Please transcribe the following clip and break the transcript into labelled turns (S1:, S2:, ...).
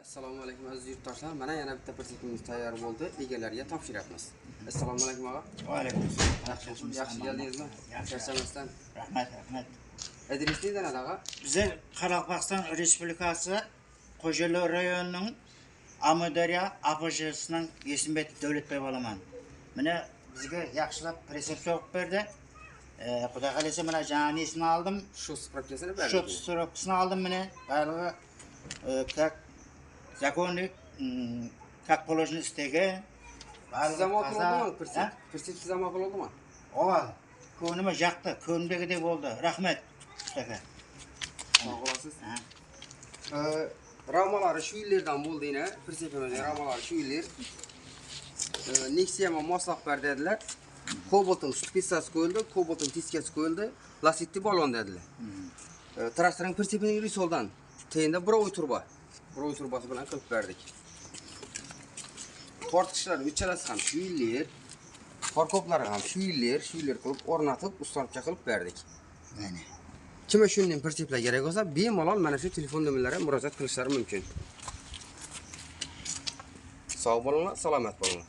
S1: Assalomu alaykum aziz yurtdoshlar. Mana yana bitta persepimiz tayyor bo'ldi. Egalariga topshiryapmiz. Assalomu alaykum og'a.
S2: Va alaykum assalom.
S1: Yaxshi keldingizmi? Charchamasdan.
S2: Rahmat.
S1: Adres neydan og'a?
S2: Bizlar Qoraqalpog'iston Respublikasi Qo'shalo rayonining Amudaryo APJ'sining Esinbek Davlatbek bo'laman. Mana bizga yaxshilab resept so'qib berdi. Xudo xolasa mana janisini oldim.
S1: Shu spravkasini berdi.
S2: Shu spravkasini oldim mana. Balig'i как законник, как положено istegen.
S1: Siz ham ma'qul oldimi? Persep siz ham ma'qul oldimi?
S2: Ol. Ko'nglima yoqdi, ko'nglimdagidek bo'ldi. Rahmat. Ustaka.
S1: Sog' bo'lasiz. Ramalari shu yillardan bo'ldi yana. Persepimizning ramalari shu yillar. Nexia ham moslab berdi dedilar. Kobaltning stupitsasi qo'yildi, kobaltning tiskasi qo'yildi, lastikli balon dedilar. Traktorning persepining risoldan teyinda birovoy turba. Birovoy turbasi bilan qilib berdik. Tortqichlar uchalasi ham shu yillar, farkoplari ham shu yillar qilib o'rnatib, ustalikka qilib berdik.
S2: Mana.
S1: Kimga shunday perseplar kerak bo'lsa, bemalol mana shu telefon nomerlariga murojaat qilishlari mumkin. Sog' bo'linglar, salomat bo'linglar.